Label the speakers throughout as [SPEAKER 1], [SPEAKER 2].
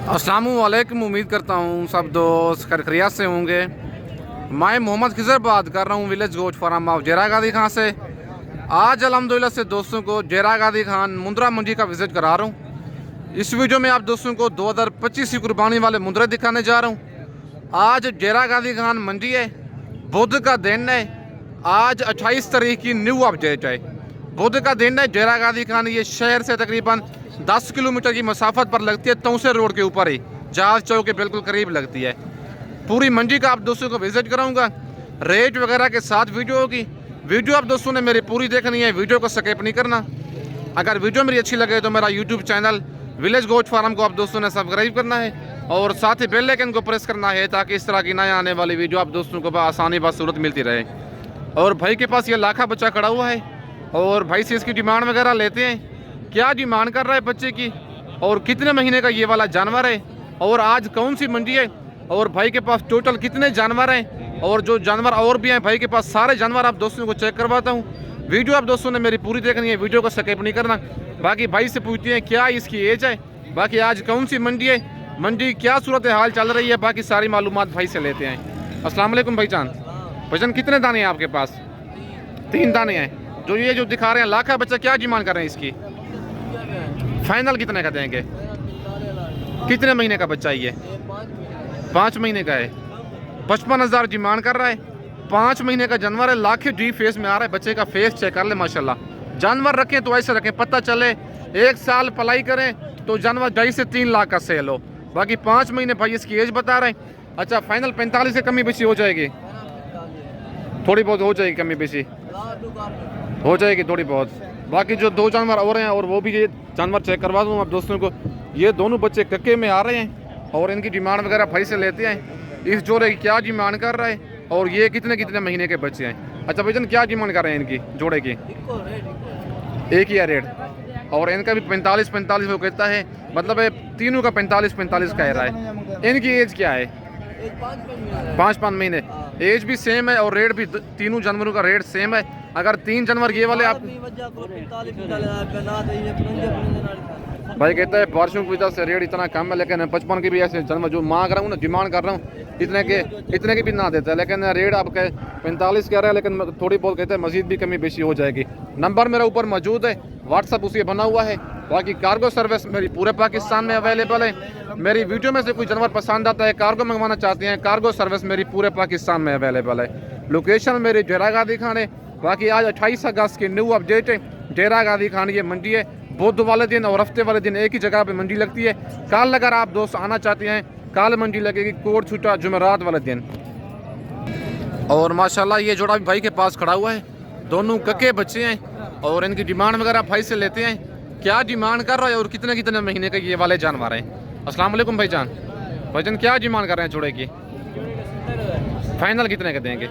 [SPEAKER 1] अस्सलामुअलैकुम। उम्मीद करता हूँ सब दोस्त खैरियत से होंगे। मैं मोहम्मद खिजर बात कर रहा हूँ विलेज गोट फार्म ऑफ जेरा गादी खान से। आज अल्हम्दुलिल्लाह से दोस्तों को जेरा गादी खान मुंद्रा मंडी का विज़िट करा रहा हूँ। इस वीडियो में आप दोस्तों को 2025 की कुर्बानी वाले मुंद्रे दिखाने जा रहा हूँ। आज जेरा गादी खान मंडी है, बुध का दिन है। आज 28 तारीख की न्यू अपडेट है। बुध का दिन है। जेरा गादी खान ये शहर से तकरीबन 10 किलोमीटर की मसाफत पर लगती है। तौसे रोड के ऊपर ही जहाज चौक के बिल्कुल करीब लगती है। पूरी मंडी का आप दोस्तों को विजिट कराऊंगा, रेट वगैरह के साथ वीडियो होगी। वीडियो आप दोस्तों ने मेरी पूरी देखनी है, वीडियो को स्किप नहीं करना। अगर वीडियो मेरी अच्छी लगे तो मेरा YouTube channel village goat farm को आप दोस्तों ने सब्सक्राइब करना है और साथ ही बेल आइकन को प्रेस करना है ताकि इस तरह की नए आने वाली वीडियो आप दोस्तों को आसानी बसूरत मिलती रहे। और भाई के पास ये लाखा बच्चा खड़ा हुआ है और भाई से इसकी डिमांड वगैरह लेते हैं। क्या डिमांड कर रहा है बच्चे की और कितने महीने का ये वाला जानवर है और आज कौन सी मंडी है और भाई के पास टोटल कितने जानवर हैं और जो जानवर और भी हैं भाई के पास सारे जानवर आप दोस्तों को चेक करवाता हूँ। वीडियो आप दोस्तों ने मेरी पूरी देखनी है, वीडियो को स्किप नहीं करना। बाकी भाई से पूछते हैं क्या इसकी एज है, बाकी आज कौन सी मंडी है, मंडी क्या सूरत हाल चल रही है, बाकी सारी मालूमात भाई से लेते हैं। अस्सलाम वालेकुम भाईजान। भाईजान कितने दाने हैं आपके पास? 3 दाने हैं। जो ये जो दिखा रहे हैं लाखा बच्चा, क्या डिमांड कर रहे हैं इसकी? फाइनल कितने का देंगे? कितने महीने का बच्चा है ये? 5 महीने का है। 55,000 डिमांड कर रहा है। 5 महीने का जानवर है। लाखे डी फेस में आ रहा है। बच्चे का फेस चेक कर ले माशाल्लाह। जानवर रखें तो ऐसे रखें, पता चले 1 साल पलाई करें तो जानवर 2.5 से 3 लाख का सेल हो। बाकी 5 महीने भाई इसकी एज बता रहे हैं। अच्छा, फाइनल 45 से कमी बेची हो जाएगी? थोड़ी बहुत हो जाएगी, कमी बेची हो जाएगी थोड़ी बहुत। बाकी जो 2 जानवर और हैं और वो भी ये जानवर चेक करवा दूँ आप दोस्तों को। ये दोनों बच्चे कक्के में आ रहे हैं और इनकी डिमांड वगैरह भाई से लेते हैं। इस जोड़े की क्या डिमांड कर रहा है और ये कितने कितने महीने के बच्चे हैं। अच्छा भाईजान, क्या डिमांड कर रहे हैं इनकी जोड़े की? एक ही है रेट और इनका भी 45 वो कहता है, मतलब तीनों का 45 कह रहा है। इनकी एज क्या है? 5 महीने। एज भी सेम है और रेट भी तीनों जानवरों का रेट सेम है। अगर 3 जानवर ये वाले आप भाई कहता है बारिशों की वजह से रेट इतना कम है, लेकिन 55 के भी ऐसे जानवर जो मांग रहा हूँ ना, डिमांड कर रहा हूँ इतने के भी ना देता है, लेकिन रेट आप 45 कह रहे हैं, लेकिन थोड़ी बहुत कहते हैं मजीद भी कमी बेशी हो जाएगी। नंबर मेरा ऊपर मौजूद है, व्हाट्सअप उसी बना हुआ है। बाकी कार्गो सर्विस मेरी पूरे पाकिस्तान में अवेलेबल है। मेरी वीडियो में से कोई जानवर पसंद आता है, कार्गो मंगवाना चाहते हैं, कार्गो सर्विस मेरी पूरे पाकिस्तान में अवेलेबल है। लोकेशन मेरी जेरा गादी खान है। बाकी आज 28 अगस्त की न्यू अपडेट है। जेरा गादी खान ये मंडी है। बुध वाले दिन और हफ्ते वाले दिन एक ही जगह पे मंडी लगती है। कल अगर आप दोस्त आना चाहते हैं, कल मंडी लगेगी, कोट छूटा जुमेरात वाले दिन। और माशाल्लाह ये जोड़ा भी भाई के पास खड़ा हुआ है। दोनों कक्के बच्चे हैं और इनकी डिमांड वगैरह भाई से लेते हैं। क्या डिमांड कर रहा है और कितने कितने महीने का ये वाले जानवर हैं। अस्सलाम वालेकुम भाईजान। भाईजान क्या डिमांड कर रहे हैं जोड़े की? फाइनल कितने के देंगे?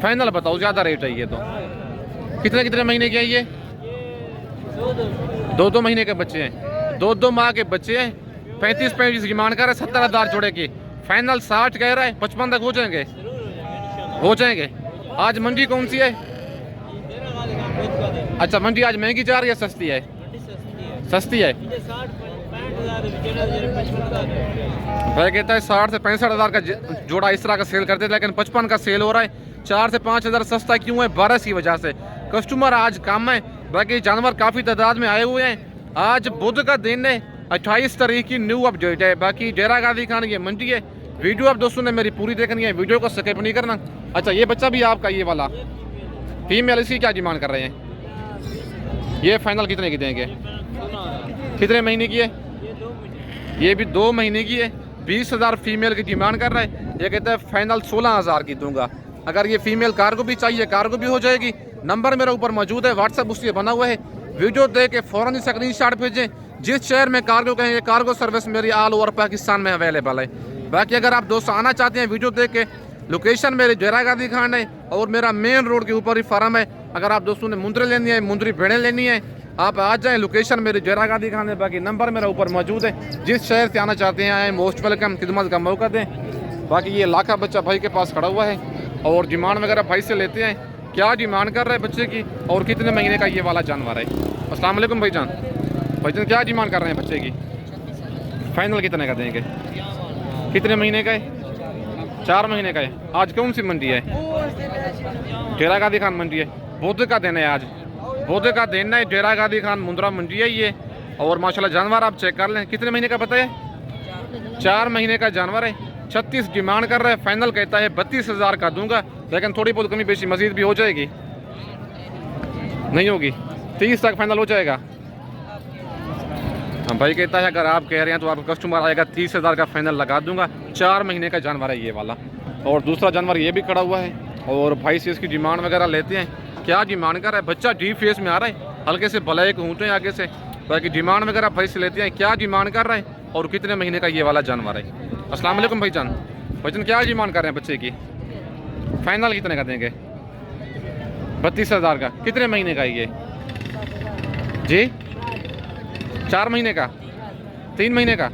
[SPEAKER 1] फाइनल बताओ, ज़्यादा रेट है ये तो। कितने कितने महीने के हैं ये? 2 महीने के बच्चे हैं। 2 माह के बच्चे हैं। 35 डिमांड कर रहे हैं। 70,000 जोड़े की। फाइनल 60 कह रहा है। 55 तक हो जाएंगे। आज मंडी कौन सी है? अच्छा, मंडी आज महंगी जा रही है सस्ती है? सस्ती है। भाई कहता है 60 से 65,000 का जोड़ा इस तरह का सेल करते थे, लेकिन 55 का सेल हो रहा है। 4 से 5,000 सस्ता क्यों है? बारिश की वजह से कस्टमर आज कम है। बाकी जानवर काफ़ी तादाद में आए हुए हैं। आज बुध का दिन है, 28 तारीख की न्यू अपडेट है। बाकी जेरा गादी खान ये मंडी है। वीडियो आप दोस्तों ने मेरी पूरी देखनी है, वीडियो को स्किप नहीं करना। अच्छा, ये बच्चा भी आपका ये वाला फीमेल, इसकी क्या डिमांड कर रहे हैं? ये फाइनल कितने की देंगे? कितने महीने की है? ये भी 2 महीने की है। 20,000 फीमेल की डिमांड कर रहा है। ये कहता है फाइनल 16,000 की दूंगा। अगर ये फीमेल कार्गो भी चाहिए, कार्गो भी हो जाएगी। नंबर मेरा ऊपर मौजूद है, व्हाट्सअप उससे बना हुआ है। वीडियो देख के फ़ौरन स्क्रीनशॉट भेजें। जिस शहर में कार्गो कहेंगे, कार्गो सर्विस मेरी ऑल ओवर पाकिस्तान में अवेलेबल है। बाकी अगर आप दोस्त आना चाहते हैं, वीडियो देख के, लोकेशन मेरे जेरा गादी खान है और मेरा मेन रोड के ऊपर ही फार्म है। अगर आप दोस्तों ने मुंद्रे लेनी है, मुंद्री भेड़ें लेनी है, आप आ जाएँ। लोकेशन मेरी जेरा गादी खान है। बाकी नंबर मेरा ऊपर मौजूद है। जिस शहर से आना चाहते हैं आए, मोस्ट वेलकम, खिदमत का मौका दें। बाकी ये लाखा बच्चा भाई के पास खड़ा हुआ है और डिमांड वगैरह भाई से लेते हैं। क्या डिमांड कर रहे हैं बच्चे की और कितने महीने का ये वाला जानवर है। अस्सलाम वालेकुम भाईजान। भाईजान क्या डिमांड कर रहे हैं बच्चे की? फाइनल कितने का देंगे? कितने महीने का है? 4 महीने का है। आज कौन सी मंडी है? डेरा गादी खान मंडी है। बुध का दिन है आज, बुध का दिन है। डेरा गादी खान मुंद्रा मंडी है ये। और माशाल्लाह जानवर आप चेक कर लें। कितने महीने का पता है? 4 महीने का जानवर है। 36 डिमांड कर रहा है, फाइनल कहता है 32,000 का दूंगा, लेकिन थोड़ी बहुत कमी बेशी मजीद भी हो जाएगी, नहीं होगी, 30 तक फाइनल हो जाएगा। हम भाई कहता है अगर आप कह रहे हैं तो आपका कस्टमर आएगा 30,000 का फाइनल लगा दूंगा। 4 महीने का जानवर है ये वाला। और दूसरा जानवर ये भी खड़ा हुआ है और भाई से इसकी डिमांड वगैरह लेते हैं। क्या डिमांड कर रहा है? बच्चा डी फेस में आ रहा है, हल्के से ब्लैक ऊँटे आगे से, बाकी डिमांड वगैरह भाई से लेते हैं। क्या डिमांड कर रहा है और कितने महीने का ये वाला जानवर है? अस्सलाम वालेकुम भाईजान। भाईजान क्या डिमांड कर रहे हैं बच्चे की? फाइनल कितने का देंगे? 32,000 का। कितने महीने का है ये जी? 4 महीने का? 3 महीने का?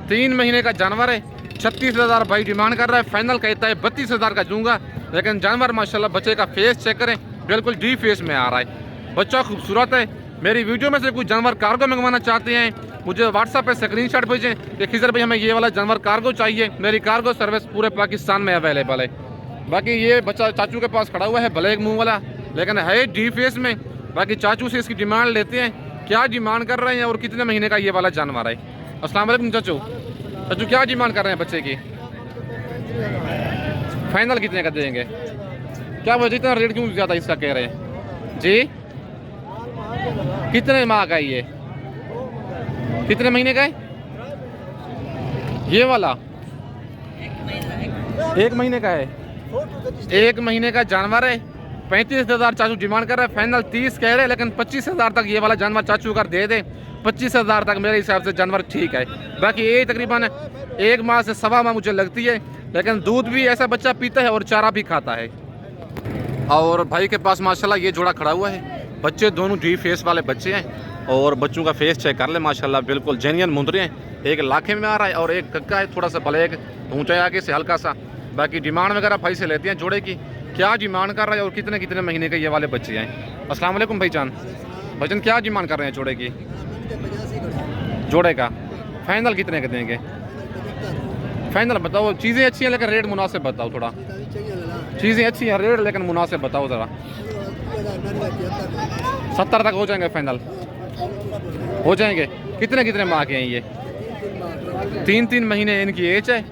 [SPEAKER 1] 3 महीने का जानवर है। 36,000 भाई डिमांड कर रहा है, फाइनल कहता है 32,000 का दूंगा। लेकिन जानवर माशाल्लाह बच्चे का फेस चेक करें, बिल्कुल डी फेस में आ रहा है। बच्चा खूबसूरत है। मेरी वीडियो में से कोई जानवर कार्गो मंगवाना चाहते हैं मुझे व्हाट्सएप पे स्क्रीनशॉट भेजें कि खिजर भाई हमें ये वाला जानवर कार्गो चाहिए। मेरी कार्गो सर्विस पूरे पाकिस्तान में अवेलेबल है। बाकी ये बच्चा चाचू के पास खड़ा हुआ है, ब्लैक मुंह वाला, लेकिन है डी फेस में। बाकी चाचू से इसकी डिमांड लेते हैं, क्या डिमांड कर रहे हैं और कितने महीने का ये वाला जानवर है। अस्सलाम वालेकुम चाचू। चाचू क्या डिमांड कर रहे हैं बच्चे की? फाइनल कितने का देंगे? क्या वजह इतना रेट क्यों ज़्यादा इसका कह रहे हैं जी? कितने माह का है ये? कितने महीने का है ये वाला? 1 महीने का है। 1 महीने का जानवर है। 35,000 चाचू डिमांड कर रहे हैं, फाइनल 30 कह रहे हैं, लेकिन 25,000 तक ये वाला जानवर चाचू अगर दे दे, 25,000 तक मेरे हिसाब से जानवर ठीक है। बाकी ये तकरीबन 1 माह से 1.25 माह मुझे लगती है, लेकिन दूध भी ऐसा बच्चा पीता है और चारा भी खाता है। और भाई के पास माशाल्लाह ये जोड़ा खड़ा हुआ है। बच्चे दोनों डी फेस वाले बच्चे हैं और बच्चों का फेस चेक कर ले माशाल्लाह बिल्कुल जेन्युइन मुंदरे हैं। एक लाखे में आ रहा है और एक कक्का है, थोड़ा सा ब्लैक ऊँचा आगे से हल्का सा। बाकी डिमांड वगैरह भाई से लेते हैं जोड़े की, क्या डिमांड कर रहा है और कितने कितने महीने के ये वाले बच्चे हैं। अस्सलाम वालेकुम भाईजान। भाईजान क्या डिमांड कर रहे हैं जोड़े की? जोड़े का फाइनल कितने के देंगे? फाइनल बताओ। चीज़ें अच्छी हैं लेकिन रेट मुनासिब बताओ थोड़ा। चीज़ें अच्छी हैं, रेट लेकिन मुनासिब बताओ ज़रा। 70 तक हो जाएंगे फाइनल? हो जाएंगे। कितने कितने माह के हैं ये? 3-3 महीने इनकी एज है।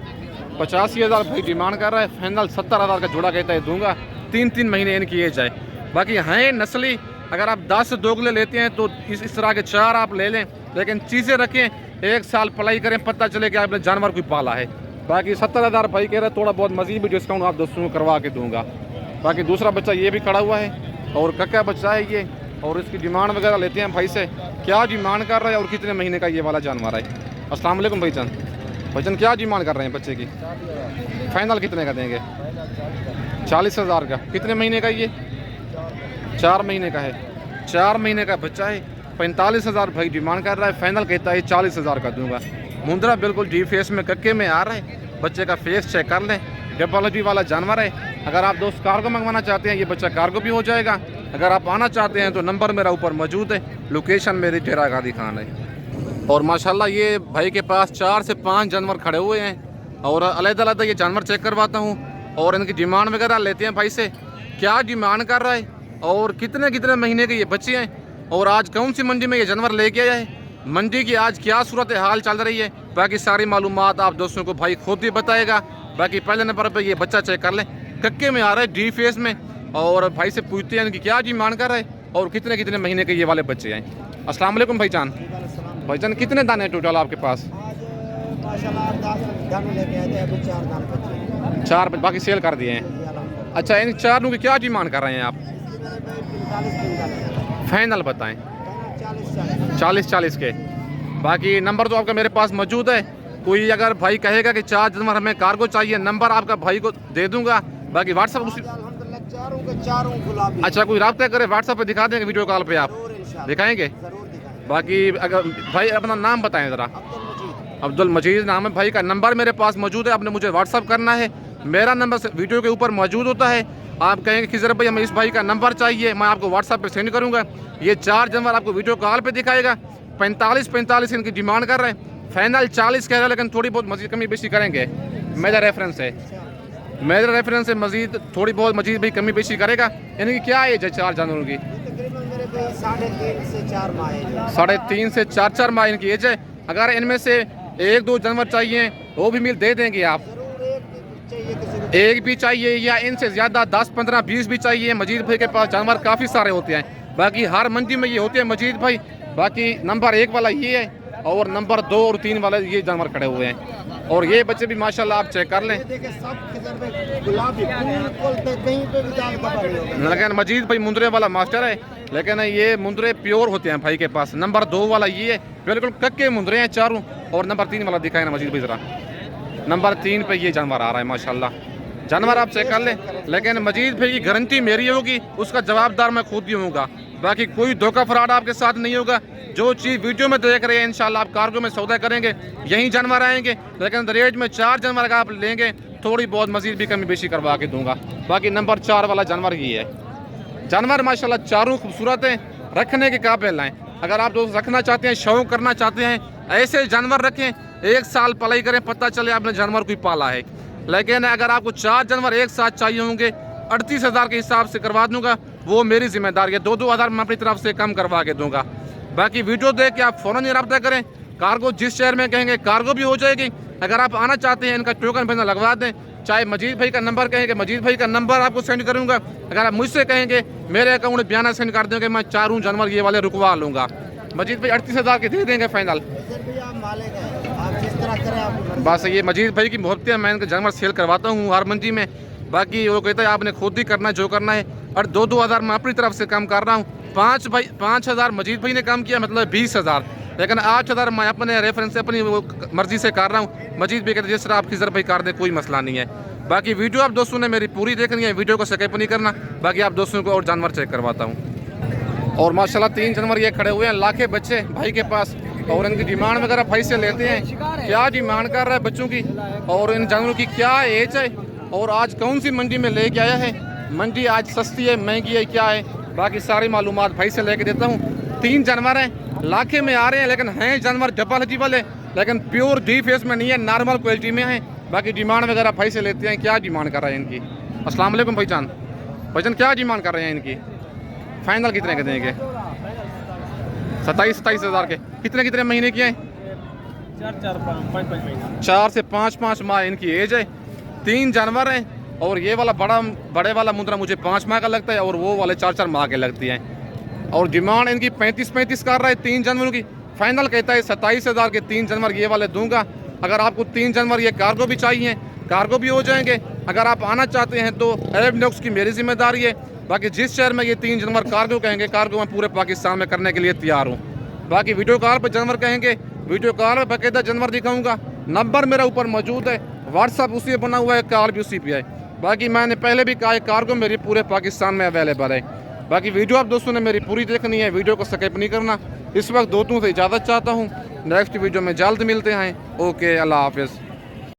[SPEAKER 1] 85,000 भाई डिमांड कर रहा है, फाइनल 70,000 का जोड़ा कहता है दूंगा। 3-3 महीने इनकी एज है। बाकी हैं नस्ली, अगर आप 10 दोगले लेते हैं तो इस तरह के 4 आप ले लें, लेकिन चीज़ें रखें, 1 साल पढ़ाई करें, पता चले कि आपने जानवर कोई पाला है। बाकी 70,000 भाई कह रहे हैं, थोड़ा बहुत मजीद भी डिस्काउंट आप दोस्तों को करवा के दूंगा। बाकी दूसरा बच्चा ये भी खड़ा हुआ है और कक्का बच्चा है ये, और इसकी डिमांड वगैरह लेते हैं भाई से, क्या डिमांड कर रहा है और कितने महीने का ये वाला जानवर है। अस्सलाम वालेकुम भाईजान। भाईजान क्या डिमांड कर रहे हैं बच्चे की? फाइनल कितने का देंगे? 40,000 का। कितने महीने का ये? 4 महीने का है। 4 महीने का बच्चा है। 45,000 भाई डिमांड कर रहा है, फाइनल कहता है 40,000 का दूंगा। मुंद्रा बिल्कुल डी फेस में कक्के में आ रहा है। बच्चे का फेस चेक कर लें, डेपोलॉजी वाला जानवर है। अगर आप दोस्त कार्गो मंगवाना चाहते हैं, ये बच्चा कार्गो भी हो जाएगा। अगर आप आना चाहते हैं तो नंबर मेरा ऊपर मौजूद है, लोकेशन मेरी डेरा गादी खान है। और माशाल्लाह ये भाई के पास 4 से 5 जानवर खड़े हुए हैं और अलग-अलग ये जानवर चेक करवाता हूँ और इनकी डिमांड वगैरह लेते हैं भाई से, क्या डिमांड कर रहा है और कितने कितने महीने के ये बच्चे हैं और आज कौन सी मंडी में ये जानवर लेके आया है, मंडी की आज क्या सूरत हाल चल रही है। बाकी सारी मालूमात आप दोस्तों को भाई खुद ही बताएगा। बाकी पहले नंबर पर ये बच्चा चेक कर लें, कक्के में आ रहा है डी फेस में, और भाई से पूछते हैं इनकी क्या डिमांड कर रहा है और कितने कितने महीने के ये वाले बच्चे हैं। अस्सलाम वालेकुम भाईजान। भाईजान कितने दाने हैं टोटल आपके पास? 4, बाकी सेल कर दिए हैं। अच्छा, इन 4 की क्या डिमांड कर रहे हैं आप? फाइनल बताएं। 40 के। बाकी नंबर तो आपका मेरे पास मौजूद है। कोई अगर भाई कहेगा कि 4 जानवर हमें कार्गो चाहिए, नंबर आपका भाई को दे दूंगा। बाकी व्हाट्सअप उसी अच्छा कोई रब्ता करे व्हाट्सअप पे दिखा देंगे, वीडियो कॉल पे आप दिखाएंगे। बाकी अगर भाई अपना नाम बताएं ज़रा। अब्दुल मजीद नाम है भाई का। नंबर मेरे पास मौजूद है, आपने मुझे व्हाट्सअप करना है। मेरा नंबर वीडियो के ऊपर मौजूद होता है। आप कहेंगे कि खिजर भाई हमें इस भाई का नंबर चाहिए, मैं आपको व्हाट्सअप पे सेंड करूंगा। ये 4 जानवर आपको वीडियो कॉल पे दिखाएगा। 45 इनकी डिमांड कर रहे हैं, फाइनल 40 कह रहा है, लेकिन थोड़ी बहुत मजीद कमी बेशी करेंगे। मेरा रेफरेंस है, मेरा रेफरेंस है, मजीद थोड़ी बहुत मजीद भाई कमी बेशी करेगा। यानी कि क्या एज है 4 जानवरों की?
[SPEAKER 2] 3.5 से 4 माह है।
[SPEAKER 1] 3.5 से 4 माह इनकी एज है। अगर इनमें से 1-2 जानवर चाहिए वो भी मिल दे देंगे आप? एक भी चाहिए या इनसे ज़्यादा 10, 15, 20 भी चाहिए? मजीद भाई के पास जानवर काफ़ी सारे होते हैं, बाकी हर मंडी में ये होते हैं मजीद भाई। बाकी नंबर 1 वाला ये है और नंबर 2 और 3 वाले ये जानवर खड़े हुए हैं। और ये बच्चे भी माशाल्लाह आप चेक कर लें। लेकिन मजीद भाई मुंदरे वाला मास्टर है, लेकिन ये मुंदरे प्योर होते हैं भाई के पास। नंबर 2 वाला ये है, बिल्कुल कक्के मुंदरे हैं चारों। और नंबर 3 वाला दिखाए ना मजीद भाई ज़रा, नंबर 3 पे ये जानवर आ रहा है माशाल्लाह। जानवर आप चेक कर लें, लेकिन मजीद भाई की गारंटी मेरी होगी, उसका जवाबदार मैं खुद ही होऊंगा। बाकी कोई धोखा फ्रॉड आपके साथ नहीं होगा। जो चीज़ वीडियो में देख रहे हैं इंशाल्लाह आप कार्गो में सौदा करेंगे यही जानवर आएंगे, लेकिन रेट में 4 जानवर अगर आप लेंगे थोड़ी बहुत मजीद भी कमी बेशी करवा के दूंगा। बाकी नंबर 4 वाला जानवर ये है। जानवर माशाल्लाह चारों खूबसूरत हैं, रखने के काबिल हैं। अगर आप दोस्त रखना चाहते हैं, शौक करना चाहते हैं, ऐसे जानवर रखें, 1 साल पलाई करें, पता चले आपने जानवर कोई पाला है। लेकिन अगर आपको 4 जानवर एक साथ चाहिए होंगे 38,000 के हिसाब से करवा दूंगा, वो मेरी जिम्मेदारी है। 2-2 हज़ार मैं अपनी तरफ से कम करवा के दूंगा। बाकी वीडियो देख के आप फ़ौरन ही रब्ता करें। कार्गो जिस शहर में कहेंगे कार्गो भी हो जाएगी। अगर आप आना चाहते हैं इनका टोकन पैसा लगवा दें, चाहे मजीद भाई का नंबर कहेंगे मजीद भाई का नंबर आपको सेंड करूँगा। अगर आप मुझसे कहेंगे मेरे अकाउंट में बयाना सेंड कर देंगे, मैं 4 जानवर ये वाले रुकवा लूँगा। मजीद भाई 38,000 के दे देंगे फाइनल। बस ये मजीद भाई की मोहब्बत है, मैं इनका जानवर सेल करवाता हूँ हर मंडी में। बाकी वो कहता है आपने खुद ही करना जो करना है। और 2-2 हज़ार मैं अपनी तरफ से कम कर रहा हूँ। 5 हज़ार मजीद भाई ने कम किया, मतलब 20,000, लेकिन 8 हज़ार मैं अपने रेफरेंस से अपनी मर्जी से कर रहा हूँ। मजीद भाई कहते जिस तरह आप खिजर भाई कर दे, कोई मसला नहीं है। बाकी वीडियो आप दोस्तों ने मेरी पूरी देखनी है, वीडियो को स्किप नहीं करना। बाकी आप दोस्तों को और जानवर चेक करवाता हूँ। और माशाल्लाह 3 जानवर ये खड़े हुए हैं, लाखे बच्चे भाई के पास। और इनकी डिमांड वगैरह भाई से लेते हैं, क्या डिमांड कर रहा है बच्चों की और इन जानवरों की क्या एज है और आज कौन सी मंडी में लेके आया है। मंडी आज सस्ती है महंगी है क्या है, बाकी सारी मालूमात भाई से लेके देता हूँ। 3 जानवर हैं, लाखे में आ रहे हैं, लेकिन हैं जानवर डबल हजीबल है, लेकिन प्योर डी फेस में नहीं है, नॉर्मल क्वालिटी में है। बाकी डिमांड वगैरह भाई से लेते हैं, क्या डिमांड कर रहे हैं इनकी। अस्सलाम वालेकुम भाईजान, क्या डिमांड कर रहे हैं इनकी? फाइनल कितने के देंगे? 27 हज़ार के। कितने महीने की हैं? 4 से 5 माह इनकी एज है। 3 जानवर हैं और ये वाला बड़े वाला मुंदरा मुझे 5 माह का लगता है और वो वाले 4 माह के लगती हैं। और डिमांड इनकी 35 कर रहा है 3 जानवरों की। फाइनल कहता है 27,000 के 3 जानवर ये वाले दूंगा। अगर आपको 3 जानवर ये कार्गो भी चाहिए, कार्गो भी हो जाएंगे। अगर आप आना चाहते हैं तो एवनॉक्स की मेरी जिम्मेदारी है। बाकी जिस शहर में ये 3 जानवर कार्गो कहेंगे, कार्गो मैं पूरे पाकिस्तान में करने के लिए तैयार हूँ। बाकी वीडियो कॉल पर जानवर कहेंगे, वीडियो कॉल पर बाकायदा जानवर दिखाऊंगा। नंबर मेरा ऊपर मौजूद है, व्हाट्सअप उसी पे बना हुआ है, कॉल भी उसी पे है। बाकी मैंने पहले भी कहा है कार्गो मेरी पूरे पाकिस्तान में अवेलेबल है। बाकी वीडियो आप दोस्तों ने मेरी पूरी देखनी है, वीडियो को स्किप नहीं करना। इस वक्त दोस्तों से इजाज़त चाहता हूँ, नेक्स्ट वीडियो में जल्द मिलते हैं। ओके, अल्लाह हाफिज़।